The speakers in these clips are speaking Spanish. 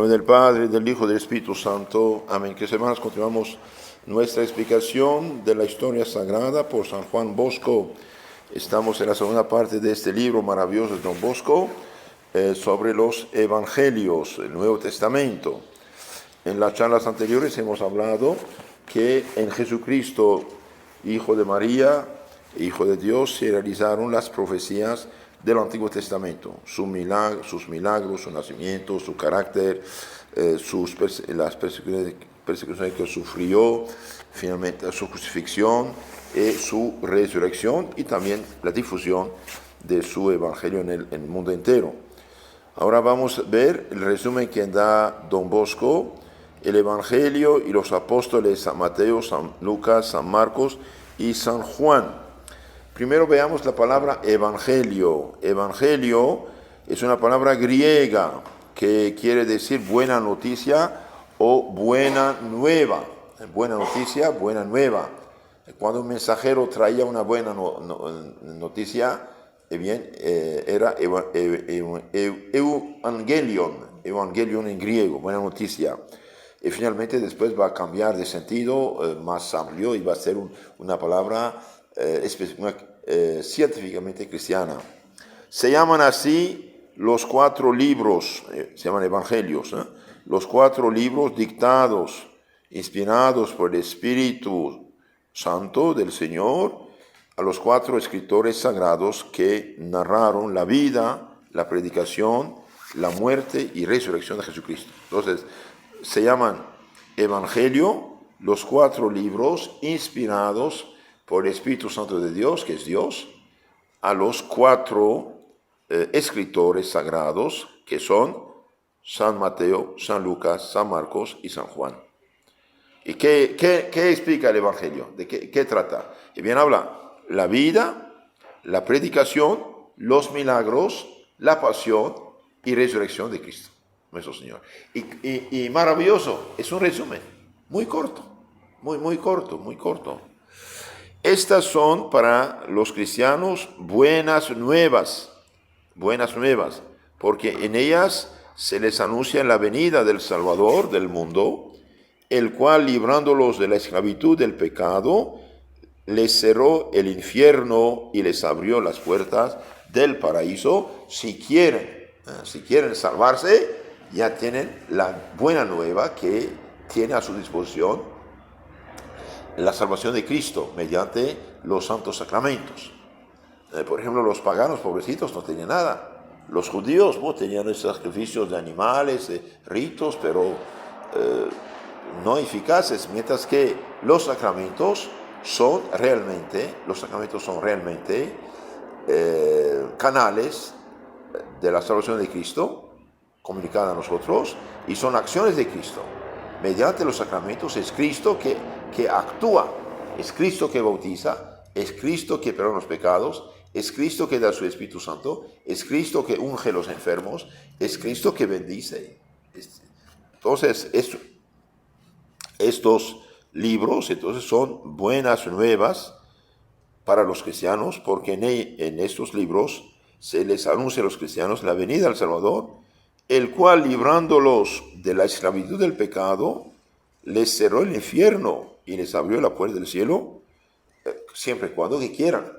nombre del Padre, del Hijo y del Espíritu Santo. Amén. Que hermanos, continuamos nuestra explicación de la historia sagrada por San Juan Bosco. Estamos en la segunda parte de este libro maravilloso de Don Bosco sobre los Evangelios, el Nuevo Testamento. En las charlas anteriores hemos hablado que en Jesucristo, Hijo de María, Hijo de Dios, se realizaron las profecías del Antiguo Testamento, sus milagros, su nacimiento, su carácter, las persecuciones que sufrió, finalmente su crucifixión, su resurrección y también la difusión de su evangelio en el mundo entero. Ahora vamos a ver el resumen que da Don Bosco, el evangelio y los apóstoles San Mateo, San Lucas, San Marcos y San Juan. Primero veamos la palabra evangelio. Evangelio es una palabra griega que quiere decir buena noticia o buena nueva. Buena noticia, buena nueva. Cuando un mensajero traía una buena noticia, era evangelion en griego, buena noticia. Y finalmente después va a cambiar de sentido más amplio y va a ser una palabra científicamente cristiana. Se llaman así los 4 libros, se llaman evangelios, los 4 libros dictados, inspirados por el Espíritu Santo del Señor, a los 4 escritores sagrados que narraron la vida, la predicación, la muerte y resurrección de Jesucristo. Entonces, se llaman evangelio los 4 libros inspirados por el Espíritu Santo de Dios, que es Dios, a los 4 escritores sagrados, que son San Mateo, San Lucas, San Marcos y San Juan. ¿Y qué explica el Evangelio? ¿De qué trata? Y bien habla la vida, la predicación, los milagros, la pasión y resurrección de Cristo, nuestro Señor. Y maravilloso, es un resumen, muy corto, muy corto. Estas son para los cristianos buenas nuevas, porque en ellas se les anuncia la venida del Salvador del mundo, el cual, librándolos de la esclavitud del pecado, les cerró el infierno y les abrió las puertas del paraíso. Si quieren salvarse, ya tienen la buena nueva que tiene a su disposición la salvación de Cristo mediante los santos sacramentos. Por ejemplo, los paganos pobrecitos no tenían nada. Los judíos tenían sacrificios de animales, ritos, pero no eficaces, mientras que los sacramentos son realmente canales de la salvación de Cristo comunicada a nosotros, y son acciones de Cristo. Mediante los sacramentos es Cristo que actúa, es Cristo que bautiza, es Cristo que perdona los pecados, es Cristo que da su Espíritu Santo, es Cristo que unge a los enfermos, es Cristo que bendice. Entonces, estos libros son buenas nuevas para los cristianos, porque en estos libros se les anuncia a los cristianos la venida del Salvador, el cual, librándolos de la esclavitud del pecado, les cerró el infierno y les abrió la puerta del cielo, siempre y cuando quieran.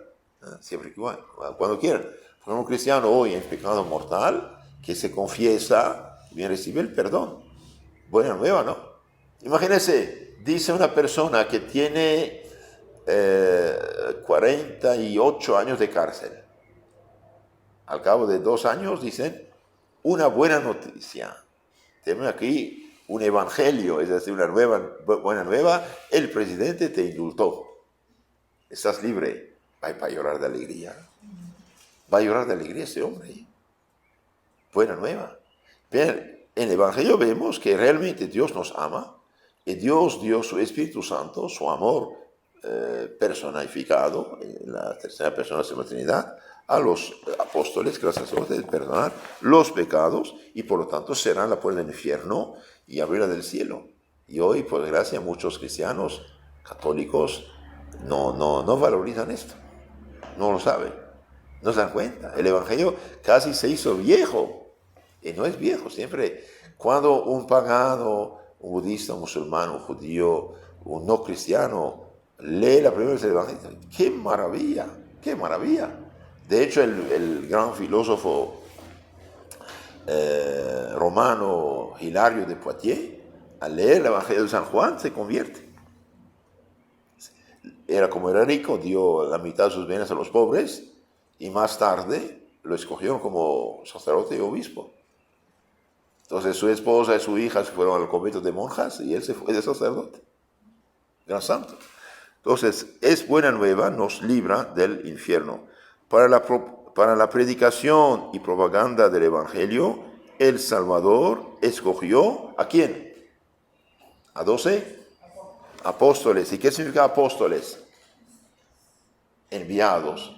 Cuando quieran. Por un cristiano hoy en pecado mortal, que se confiesa, bien recibe el perdón. Buena nueva, ¿no? Imagínense, dice una persona que tiene 48 años de cárcel. Al cabo de 2 años dicen, una buena noticia. Tenemos aquí un evangelio, es decir, una buena nueva. El presidente te indultó. Estás libre. Va a llorar de alegría. Va a llorar de alegría ese hombre. Buena nueva. Bien, en el evangelio vemos que realmente Dios nos ama y Dios dio su Espíritu Santo, su amor personificado en la tercera persona de la Trinidad, a los apóstoles, que los sacerdotes, perdonar los pecados y por lo tanto cerrar la puerta del infierno y abrirla del cielo. Y hoy, por desgracia, muchos cristianos católicos no valorizan esto, no lo saben, no se dan cuenta. El evangelio casi se hizo viejo, y no es viejo, siempre Cuando un pagano, un budista, un musulmán, un judío, un no cristiano lee la primera vez el Evangelio, ¡qué maravilla! ¡Qué maravilla! De hecho, el gran filósofo romano Hilario de Poitiers, al leer el Evangelio de San Juan, se convierte. Como era rico, dio la mitad de sus bienes a los pobres y más tarde lo escogieron como sacerdote y obispo. Entonces su esposa y su hija se fueron al convento de monjas y él se fue de sacerdote. Gran santo. Entonces, es buena nueva, nos libra del infierno. Para la predicación y propaganda del Evangelio, el Salvador escogió ¿a quién? ¿A 12 apóstoles? ¿Y qué significa apóstoles? Enviados.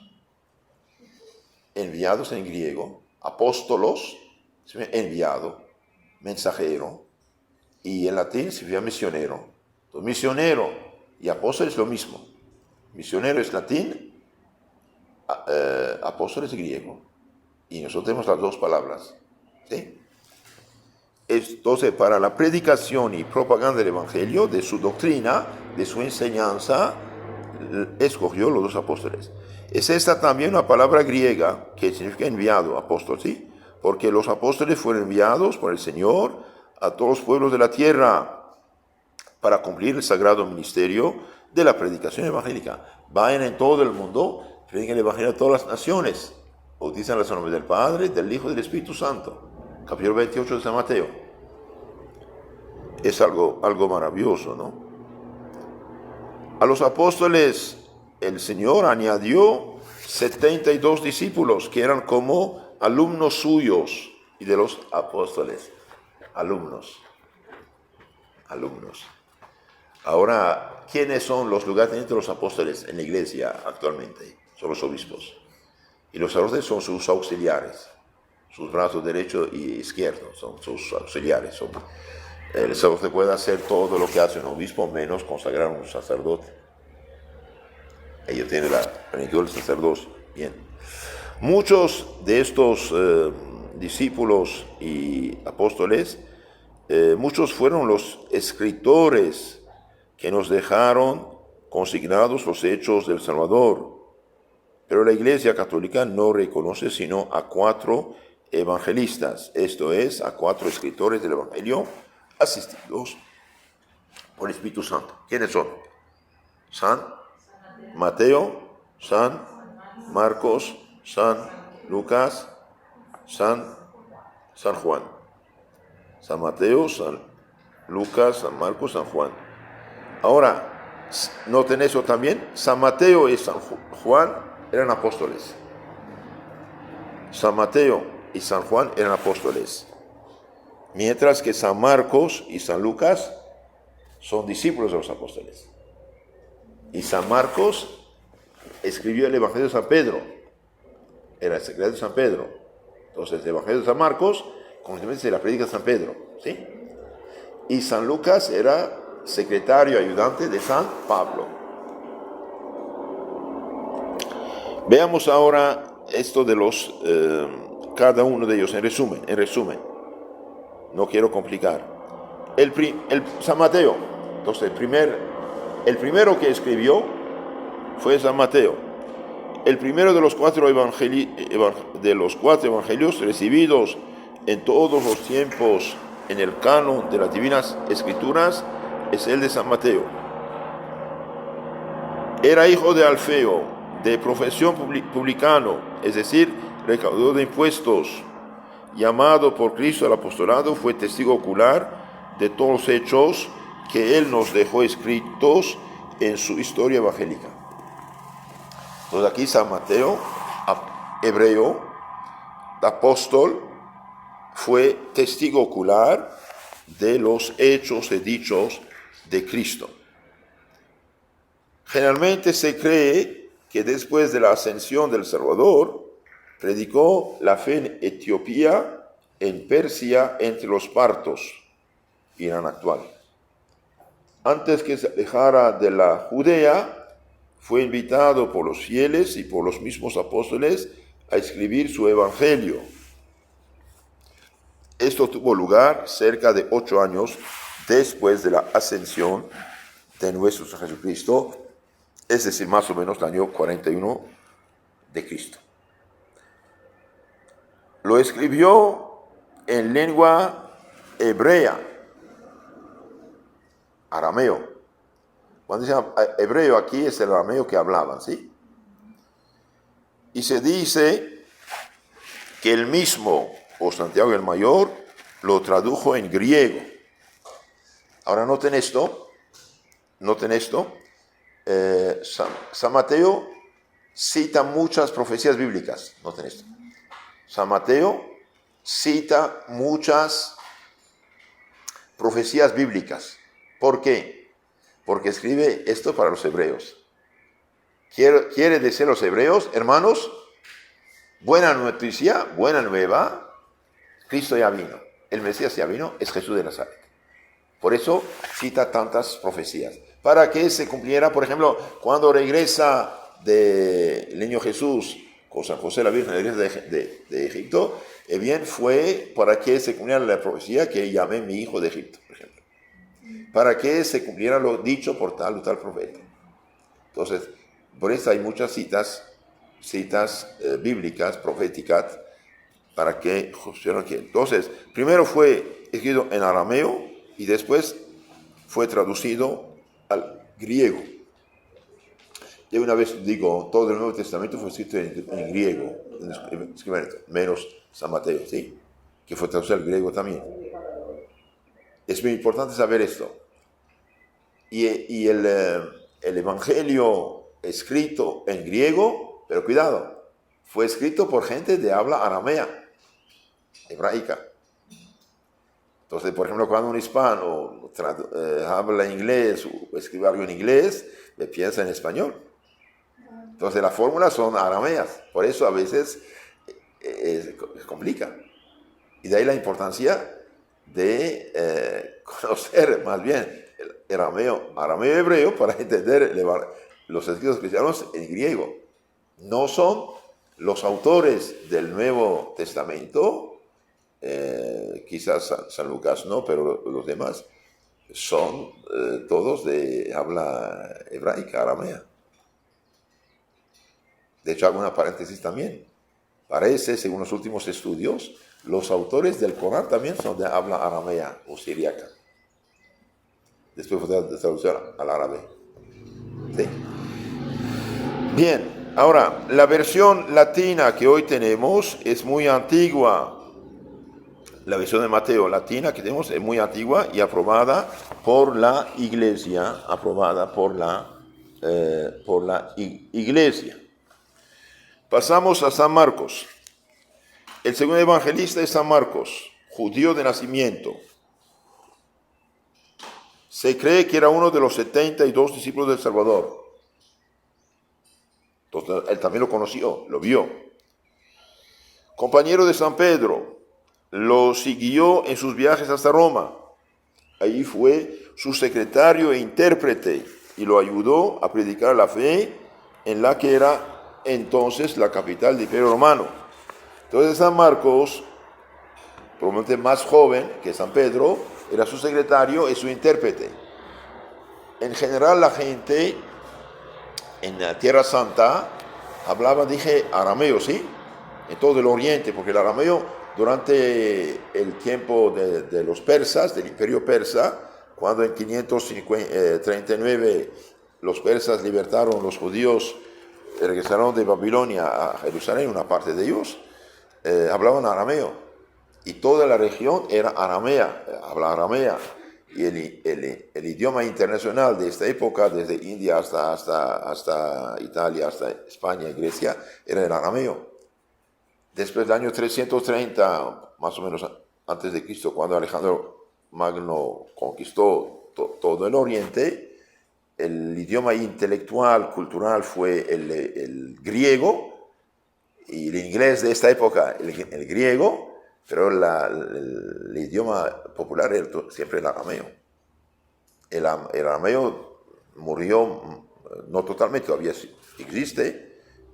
Enviados en griego. Apóstolos, enviado, mensajero. Y en latín significa misionero. Entonces, misionero y apóstol es lo mismo. Misionero es latín, apóstol es griego. Y nosotros tenemos las dos palabras. ¿Sí? Entonces, para la predicación y propaganda del Evangelio, de su doctrina, de su enseñanza, escogió los dos apóstoles. Es esta también una palabra griega que significa enviado, apóstol, ¿sí? Porque los apóstoles fueron enviados por el Señor a todos los pueblos de la tierra para cumplir el sagrado ministerio de la predicación evangélica. Vayan en todo el mundo, prediquen el Evangelio a todas las naciones, bautizan en el nombre del Padre, del Hijo y del Espíritu Santo. Capítulo 28 de San Mateo. Es algo maravilloso, ¿no? A los apóstoles el Señor añadió 72 discípulos que eran como alumnos suyos y de los apóstoles. Alumnos. Ahora, ¿quiénes son los lugartenientes de los apóstoles en la iglesia actualmente? Son los obispos. Y los sacerdotes son sus auxiliares. Sus brazos derecho y izquierdo son sus auxiliares. El sacerdote puede hacer todo lo que hace un obispo, menos consagrar a un sacerdote. Ellos tienen la plenitud del sacerdocio. Bien. Muchos de estos discípulos y apóstoles, muchos fueron los escritores que nos dejaron consignados los hechos del Salvador. Pero la Iglesia Católica no reconoce sino a 4 evangelistas, esto es, a 4 escritores del Evangelio asistidos por el Espíritu Santo. ¿Quiénes son? San Mateo, San Marcos, San Lucas, San Juan. San Mateo, San Lucas, San Marcos, San Juan. Ahora, noten eso también, San Mateo y San Juan eran apóstoles. San Mateo y San Juan eran apóstoles. Mientras que San Marcos y San Lucas son discípulos de los apóstoles. Y San Marcos escribió el Evangelio de San Pedro. Era el secreto de San Pedro. Entonces, el Evangelio de San Marcos, consecuentemente, se la predica de San Pedro. ¿Sí? Y San Lucas era secretario, ayudante de San Pablo. Veamos ahora esto de los, cada uno de ellos en resumen. No quiero complicar. San Mateo, entonces el primero que escribió fue San Mateo. El primero de los 4 evangelios recibidos en todos los tiempos en el canon de las Divinas Escrituras es el de San Mateo. Era hijo de Alfeo, de profesión publicano, es decir, recaudador de impuestos. Llamado por Cristo al apostolado, fue testigo ocular de todos los hechos que él nos dejó escritos en su historia evangélica. Entonces aquí San Mateo, hebreo, apóstol, fue testigo ocular de los hechos y dichos de Cristo. Generalmente se cree que después de la ascensión del Salvador, predicó la fe en Etiopía, en Persia, entre los partos, Irán actual. Antes que se alejara de la Judea, fue invitado por los fieles y por los mismos apóstoles a escribir su evangelio. Esto tuvo lugar cerca de 8 años después de la ascensión de nuestro Señor Jesucristo, es decir, más o menos el año 41 de Cristo. Lo escribió en lengua hebrea, arameo. Cuando dice hebreo aquí es el arameo que hablaban, ¿sí? Y se dice que el mismo, o Santiago el Mayor, lo tradujo en griego. Ahora noten esto. San Mateo cita muchas profecías bíblicas. Noten esto. San Mateo cita muchas profecías bíblicas. ¿Por qué? Porque escribe esto para los hebreos. Quiere decir los hebreos, hermanos, buena noticia, buena nueva, Cristo ya vino. El Mesías ya vino, es Jesús de Nazaret. Por eso cita tantas profecías. Para que se cumpliera, por ejemplo, cuando regresa del niño Jesús con San José la Virgen de Egipto, bien fue para que se cumpliera la profecía que llamé mi hijo de Egipto, por ejemplo. Para que se cumpliera lo dicho por tal o tal profeta. Entonces, por eso hay muchas citas bíblicas, proféticas, para que funcionen aquí. Entonces, primero fue escrito en arameo y después fue traducido al griego. Yo una vez digo, todo el Nuevo Testamento fue escrito en griego, menos San Mateo, ¿sí? Que fue traducido al griego también. Es muy importante saber esto. Y el Evangelio escrito en griego, pero cuidado, fue escrito por gente de habla aramea, hebraica. Entonces, por ejemplo, cuando un hispano habla inglés o escribe algo en inglés, le piensa en español. Entonces, las fórmulas son arameas. Por eso a veces se complica. Y de ahí la importancia de conocer más bien el arameo hebreo para entender los escritos cristianos en griego. No son los autores del Nuevo Testamento, quizás San Lucas no, pero los demás son todos de habla hebraica, aramea. De hecho, hago una paréntesis también. Parece, según los últimos estudios, los autores del Corán también son de habla aramea o siríaca. Después fue traducción al árabe. ¿Sí? Bien, ahora, la versión latina que hoy tenemos es muy antigua. La versión de Mateo latina que tenemos es muy antigua y aprobada por la Iglesia, Iglesia. Pasamos a San Marcos. El segundo evangelista es San Marcos, judío de nacimiento. Se cree que era uno de los 72 discípulos del Salvador. Entonces, él también lo conoció, lo vio. Compañero de San Pedro, lo siguió en sus viajes hasta Roma. Allí fue su secretario e intérprete y lo ayudó a predicar la fe en la que era entonces la capital del Imperio Romano. Entonces San Marcos, probablemente más joven que San Pedro, era su secretario y su intérprete. En general la gente en la Tierra Santa hablaba, arameo, ¿sí? En todo el Oriente, porque el arameo durante el tiempo de los persas, del Imperio Persa, cuando en 539 los persas libertaron los judíos, regresaron de Babilonia a Jerusalén, una parte de ellos, hablaban arameo. Y toda la región era aramea, habla aramea. Y el idioma internacional de esta época, desde India hasta Italia, hasta España y Grecia, era el arameo. Después del año 330, más o menos antes de Cristo, cuando Alejandro Magno conquistó todo el Oriente, el idioma intelectual, cultural fue el griego, y el inglés de esta época el griego, pero el idioma popular era siempre el arameo. El arameo murió, no totalmente, todavía existe,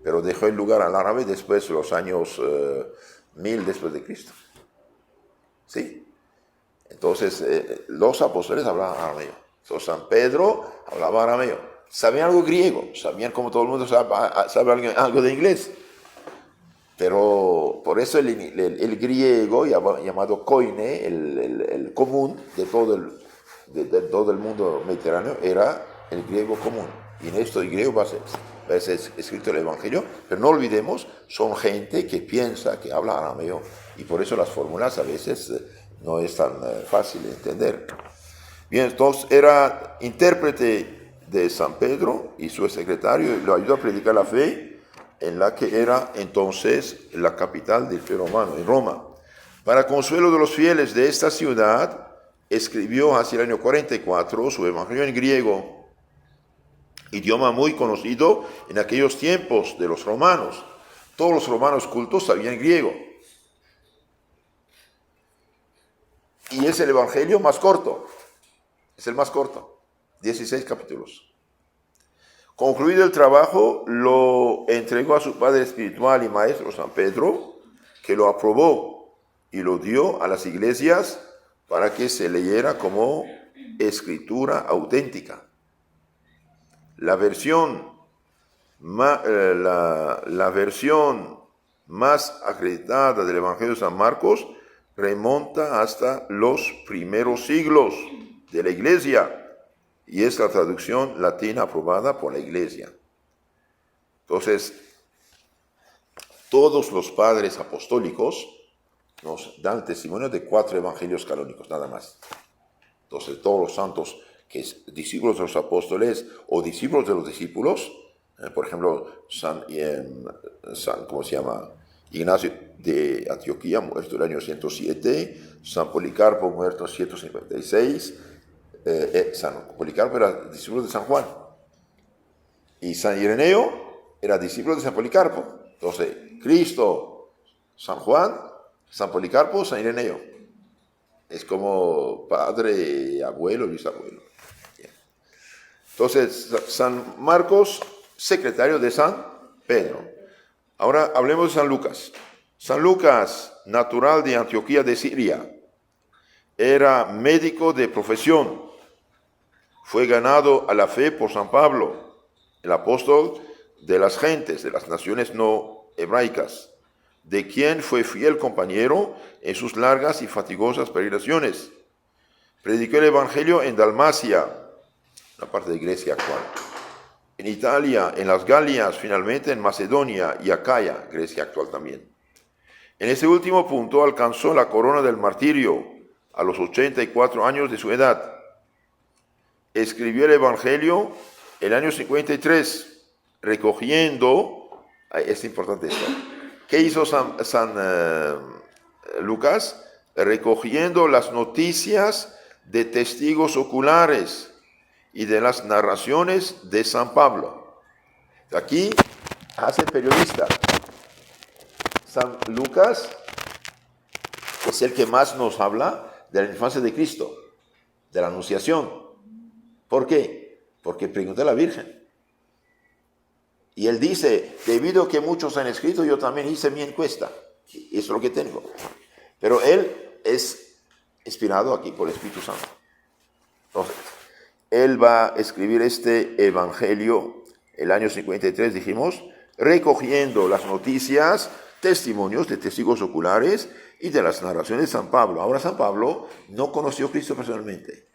pero dejó el lugar al árabe después de los años 1000 después de Cristo. ¿sí? Entonces, los apóstoles hablaban arameo. Entonces, San Pedro hablaba arameo. Sabían algo griego, sabían como todo el mundo sabe algo de inglés. Pero por eso el griego, llamado koine, el común de todo el mundo mediterráneo, era el griego común. Y en esto el griego va a ser escrito el Evangelio, pero no olvidemos, son gente que piensa, que habla arameo, y por eso las fórmulas a veces no es tan fácil de entender. Bien, entonces era intérprete de San Pedro y su secretario, y lo ayudó a predicar la fe en la que era entonces la capital del Imperio Romano, en Roma. Para consuelo de los fieles de esta ciudad, escribió hacia el año 44 su Evangelio en griego, idioma muy conocido en aquellos tiempos de los romanos. Todos los romanos cultos sabían griego. Y es el Evangelio más corto, es el más corto, 16 capítulos. Concluido el trabajo, lo entregó a su padre espiritual y maestro San Pedro, que lo aprobó y lo dio a las iglesias para que se leyera como escritura auténtica. La versión más acreditada del Evangelio de San Marcos remonta hasta los primeros siglos de la iglesia, y es la traducción latina aprobada por la Iglesia. Entonces, todos los padres apostólicos nos dan testimonio de 4 evangelios canónicos, nada más. Entonces, todos los santos, que es discípulos de los apóstoles o discípulos de los discípulos, por ejemplo, ¿cómo se llama? Ignacio de Antioquía, muerto en el año 107, San Policarpo, muerto en 156, San Policarpo era discípulo de San Juan y San Ireneo era discípulo de San Policarpo. Entonces, Cristo, San Juan, San Policarpo, San Ireneo. Es como padre, abuelo, bisabuelo. Entonces, San Marcos, secretario de San Pedro. Ahora hablemos de San Lucas. San Lucas, natural de Antioquía de Siria, era médico de profesión. Fue ganado a la fe por San Pablo, el apóstol de las gentes, de las naciones no hebraicas, de quien fue fiel compañero en sus largas y fatigosas peregrinaciones. Predicó el Evangelio en Dalmacia, la parte de Grecia actual, en Italia, en las Galias, finalmente en Macedonia y Acaya, Grecia actual también. En este último punto alcanzó la corona del martirio a los 84 años de su edad. Escribió el Evangelio el año 53, recogiendo, es importante esto, ¿qué hizo San Lucas? Recogiendo las noticias de testigos oculares y de las narraciones de San Pablo. Aquí hace periodista. San Lucas es el que más nos habla de la infancia de Cristo, de la Anunciación. ¿Por qué? Porque preguntó a la Virgen. Y él dice, debido a que muchos han escrito, yo también hice mi encuesta. Y eso es lo que tengo. Pero él es inspirado aquí por el Espíritu Santo. Entonces, él va a escribir este Evangelio el año 53, dijimos, recogiendo las noticias, testimonios de testigos oculares y de las narraciones de San Pablo. Ahora San Pablo no conoció a Cristo personalmente.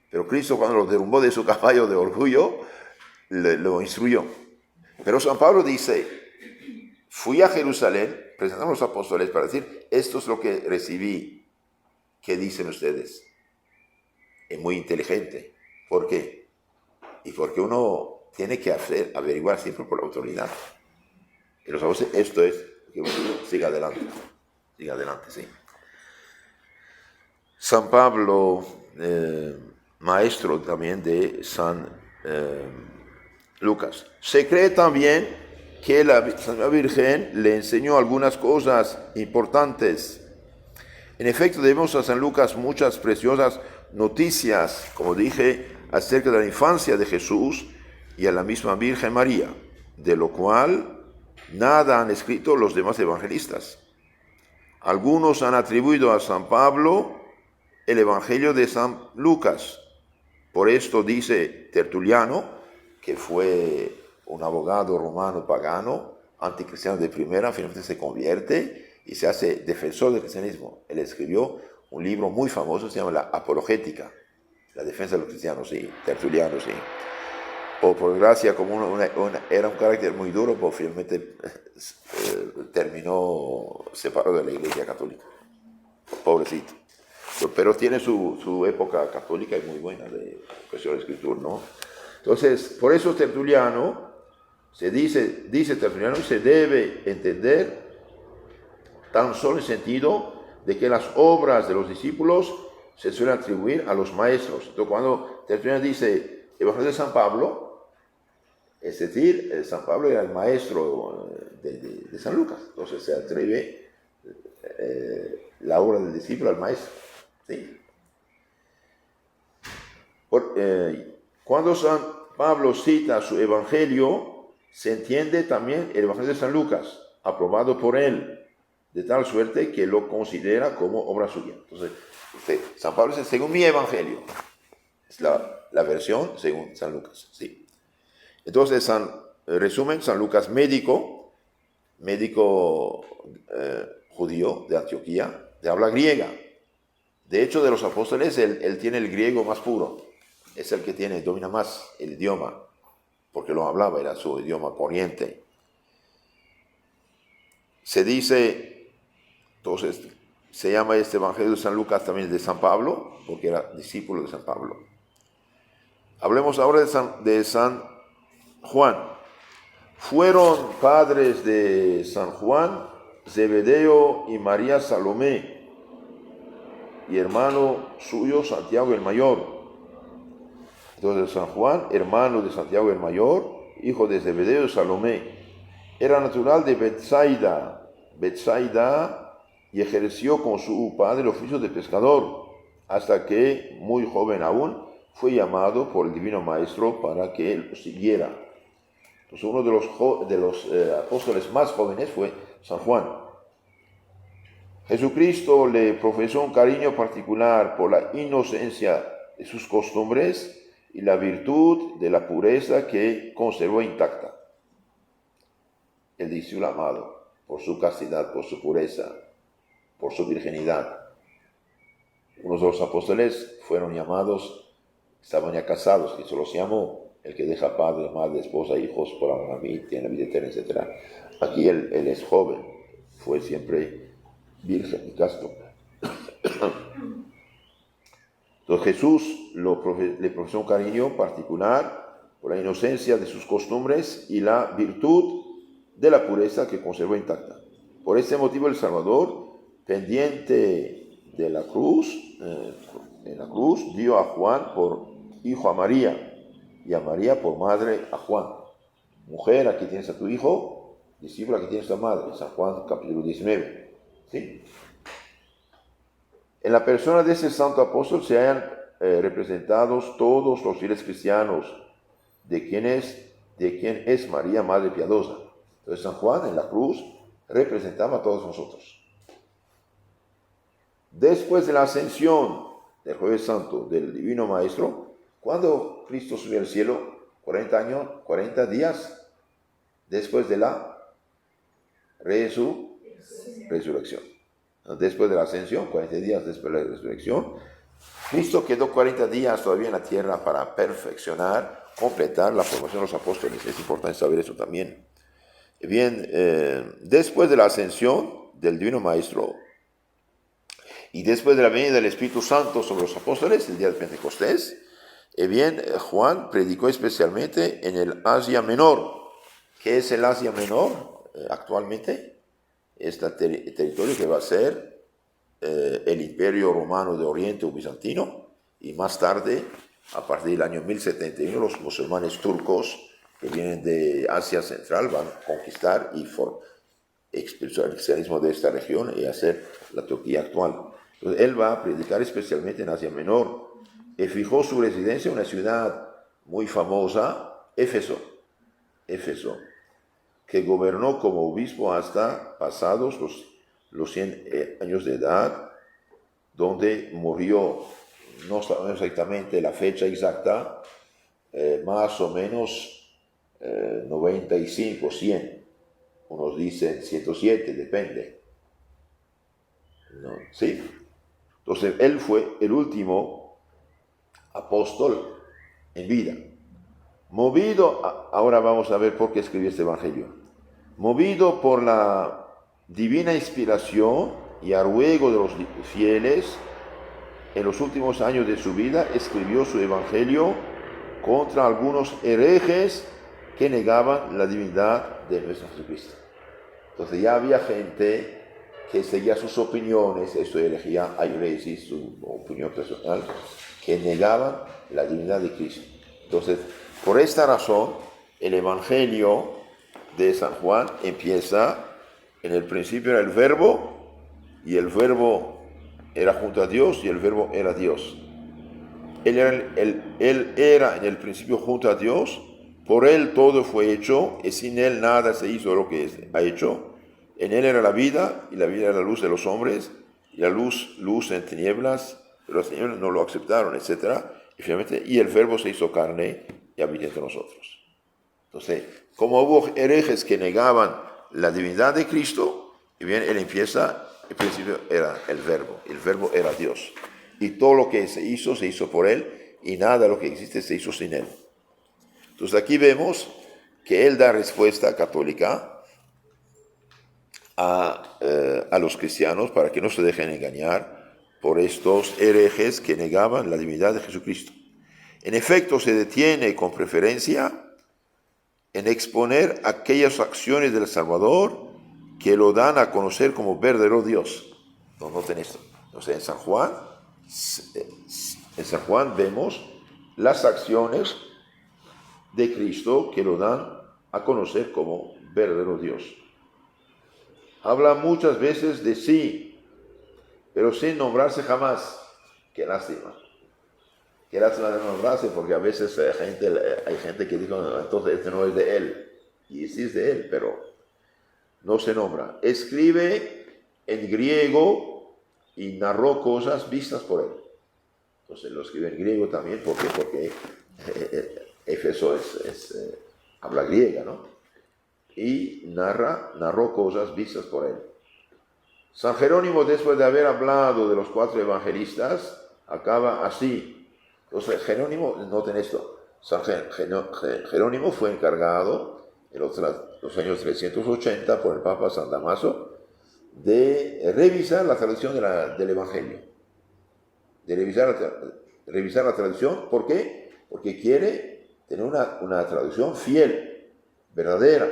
Pero Cristo, cuando lo derrumbó de su caballo de orgullo, lo instruyó. Pero San Pablo dice, fui a Jerusalén, presentaron a los apóstoles para decir, esto es lo que recibí. ¿Qué dicen ustedes? Es muy inteligente. ¿Por qué? Y porque uno tiene que averiguar siempre por la autoridad. Y los apóstoles, esto es, siga adelante, sí. San Pablo, maestro también de San Lucas. Se cree también que la Santa Virgen le enseñó algunas cosas importantes. En efecto, debemos a San Lucas muchas preciosas noticias, como dije, acerca de la infancia de Jesús y a la misma Virgen María, de lo cual nada han escrito los demás evangelistas. Algunos han atribuido a San Pablo el Evangelio de San Lucas. Por esto dice Tertuliano, que fue un abogado romano pagano, anticristiano de primera, finalmente se convierte y se hace defensor del cristianismo. Él escribió un libro muy famoso, se llama La Apologética, la defensa de los cristianos, sí, Tertuliano, sí. Por gracia, como era un carácter muy duro, pues finalmente terminó separado de la Iglesia Católica. Pobrecito. Pero tiene su época católica y muy buena de cuestión de escritura, ¿no? Entonces, por eso Tertuliano, dice Tertuliano, se debe entender tan solo en sentido de que las obras de los discípulos se suelen atribuir a los maestros. Entonces, cuando Tertuliano dice Evangelio de San Pablo, es decir, San Pablo era el maestro de San Lucas, entonces se atribuye la obra del discípulo al maestro. ¿Sí? Cuando San Pablo cita su evangelio, se entiende también el evangelio de San Lucas, aprobado por él, de tal suerte que lo considera como obra suya. Entonces, San Pablo dice, según mi evangelio, es la versión según San Lucas. Sí. Entonces, resumen, San Lucas médico judío de Antioquía, de habla griega. De hecho, de los apóstoles, él tiene el griego más puro. Es el que domina más el idioma, porque lo hablaba, era su idioma corriente. Se dice, entonces, se llama este Evangelio de San Lucas también de San Pablo, porque era discípulo de San Pablo. Hablemos ahora de San Juan. Fueron padres de San Juan, Zebedeo y María Salomé, y hermano suyo Santiago el Mayor. Entonces San Juan, hermano de Santiago el Mayor, hijo de Zebedeo y Salomé, era natural de Betsaida, y ejerció con su padre el oficio de pescador, hasta que, muy joven aún, fue llamado por el Divino Maestro para que lo siguiera. Entonces uno de los apóstoles más jóvenes fue San Juan. Jesucristo le profesó un cariño particular por la inocencia de sus costumbres y la virtud de la pureza que conservó intacta. El discípulo amado, por su castidad, por su pureza, por su virginidad. Unos de los apóstoles fueron llamados, estaban ya casados, que se los llamó el que deja padre, madre, esposa, hijos por amor a mí, tiene la vida eterna, etc. Aquí él es joven, fue siempre virgen y casto. Entonces Jesús le profesó un cariño particular por la inocencia de sus costumbres y la virtud de la pureza que conservó intacta. Por este motivo el Salvador, pendiente de la cruz, en la cruz dio a Juan por hijo a María y a María por madre a Juan. Mujer, aquí tienes a tu hijo, discípulo, aquí tienes a tu madre. San Juan capítulo 19. ¿Sí? En la persona de ese santo apóstol se hallan representados todos los fieles cristianos, de quien es María, madre piadosa. Entonces San Juan en la cruz representaba a todos nosotros. Después de la ascensión del Jueves Santo del Divino Maestro, cuando Cristo subió al cielo, 40 días después de la resurrección. Después de la ascensión, 40 días después de la resurrección, Cristo quedó 40 días todavía en la tierra para perfeccionar, completar la formación de los apóstoles. Es importante saber eso también. Bien, después de la ascensión del Divino Maestro y después de la venida del Espíritu Santo sobre los apóstoles, el día de Pentecostés, Juan predicó especialmente en el Asia Menor. ¿Qué es el Asia Menor actualmente? Este territorio que va a ser el Imperio Romano de Oriente o Bizantino, y más tarde, a partir del año 1071, los musulmanes turcos que vienen de Asia Central van a conquistar y expulsar el cristianismo de esta región y hacer la Turquía actual. Entonces, él va a predicar especialmente en Asia Menor. Y fijó su residencia en una ciudad muy famosa, Éfeso, que gobernó como obispo hasta pasados los los 100 años de edad, donde murió, no sabemos exactamente la fecha exacta, más o menos 95, 100. Unos dicen 107, depende. ¿No? ¿Sí? Entonces, él fue el último apóstol en vida. Ahora vamos a ver por qué escribió este evangelio. Movido por la divina inspiración y a ruego de los fieles, en los últimos años de su vida escribió su evangelio contra algunos herejes que negaban la divinidad de nuestro Jesucristo. Entonces ya había gente que seguía sus opiniones, esto herejía, airesis, su opinión personal, que negaban la divinidad de Cristo. Entonces, por esta razón, el evangelio de San Juan empieza: en el principio era el verbo, y el verbo era junto a Dios, y el verbo era Dios. Él era en el principio junto a Dios, por él todo fue hecho, y sin él nada se hizo de lo que ha hecho. En él era la vida, y la vida era la luz de los hombres, y la luz en tinieblas, pero las tinieblas no lo aceptaron, etc. Y finalmente, y el verbo se hizo carne y habitó entre nosotros. Entonces, como hubo herejes que negaban la divinidad de Cristo, y bien, él empieza, el principio era el verbo era Dios. Y todo lo que se hizo por él, y nada de lo que existe se hizo sin él. Entonces aquí vemos que él da respuesta católica a los cristianos para que no se dejen engañar por estos herejes que negaban la divinidad de Jesucristo. En efecto, se detiene con preferencia en exponer aquellas acciones del Salvador que lo dan a conocer como verdadero Dios. Noten esto. Entonces, en San Juan vemos las acciones de Cristo que lo dan a conocer como verdadero Dios. Habla muchas veces de sí, pero sin nombrarse jamás. Qué lástima. Qué lástima de nombrarse, porque a veces hay gente que dice: no, entonces este no es de él. Y sí es de él, pero no se nombra. Escribe en griego y narró cosas vistas por él. Entonces lo escribe en griego también. ¿Por qué? Porque Éfeso habla griega, ¿no? Y narró cosas vistas por él. San Jerónimo, después de haber hablado de los 4 evangelistas, acaba así. Entonces, Jerónimo, noten esto, San Jerónimo fue encargado en los años 380 por el Papa San Damaso de revisar la traducción del Evangelio. De revisar la traducción. ¿Por qué? Porque quiere tener una traducción fiel, verdadera.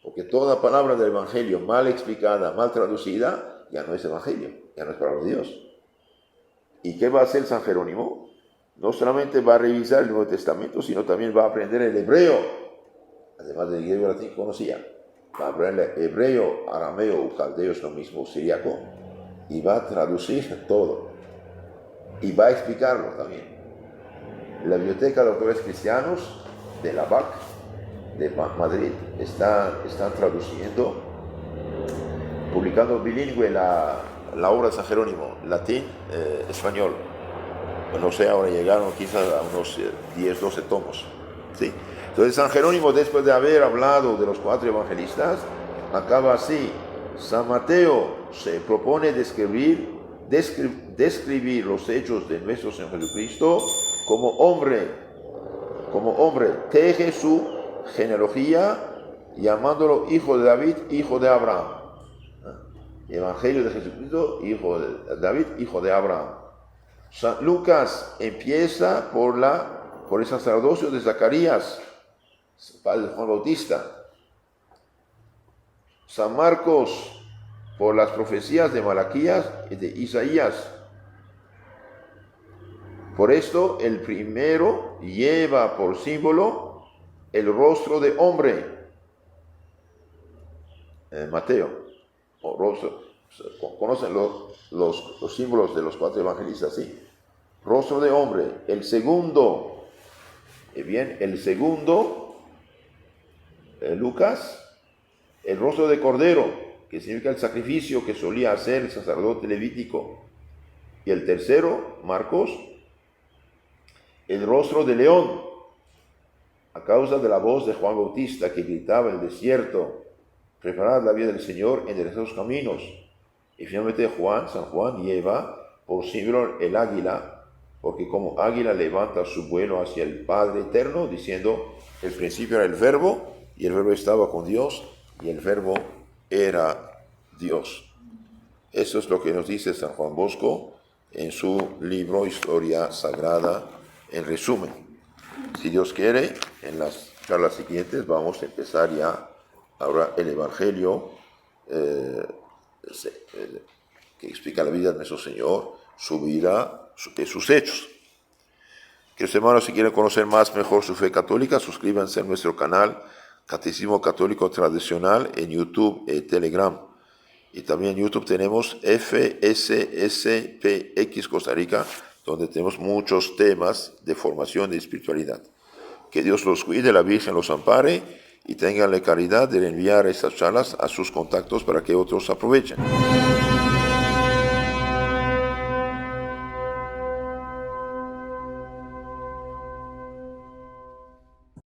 Porque toda palabra del Evangelio mal explicada, mal traducida, ya no es Evangelio, ya no es palabra de Dios. ¿Y qué va a hacer San Jerónimo? No solamente va a revisar el Nuevo Testamento, sino también va a aprender el hebreo. Además del griego y latín conocía. Va a aprender el hebreo, arameo o caldeo, es lo mismo, siríaco. Y va a traducir todo. Y va a explicarlo también. La Biblioteca de Autores Cristianos de la BAC de Madrid están traduciendo, publicando bilingüe la obra de San Jerónimo, latín, español. No sé, ahora llegaron quizás a unos 10, 12 tomos. ¿Sí? Entonces San Jerónimo, después de haber hablado de los 4 evangelistas, acaba así: San Mateo se propone describir los hechos de nuestro Señor Jesucristo como hombre, teje su genealogía llamándolo hijo de David, hijo de Abraham. Evangelio de Jesucristo, hijo de David, hijo de Abraham. San Lucas empieza por el sacerdocio de Zacarías, padre de Juan Bautista. San Marcos por las profecías de Malaquías y de Isaías. Por esto el primero lleva por símbolo el rostro de hombre. Mateo, o rostro. ¿Conocen los símbolos de los 4 evangelistas? Sí. Rostro de hombre. El segundo, Lucas, el rostro de cordero. que significa el sacrificio que solía hacer el sacerdote levítico. Y el tercero, Marcos, el rostro de león, a causa de la voz de Juan Bautista que gritaba en el desierto, preparad la vía del Señor, enderezad sus caminos. Y finalmente San Juan lleva por símbolo el águila, porque como águila levanta su vuelo hacia el Padre eterno, diciendo, el principio era el Verbo, y el Verbo estaba con Dios, y el Verbo era Dios. Eso es lo que nos dice San Juan Bosco en su libro Historia Sagrada, en resumen. Si Dios quiere, en las charlas siguientes vamos a empezar ya ahora el Evangelio que explica la vida de nuestro Señor, su vida, sus hechos. Queridos hermanos, si quieren conocer más mejor su fe católica, suscríbanse a nuestro canal Catecismo Católico Tradicional en YouTube y Telegram. Y también en YouTube tenemos FSSPX Costa Rica, donde tenemos muchos temas de formación y espiritualidad. Que Dios los cuide, la Virgen los ampare y tengan la caridad de enviar estas charlas a sus contactos para que otros aprovechen.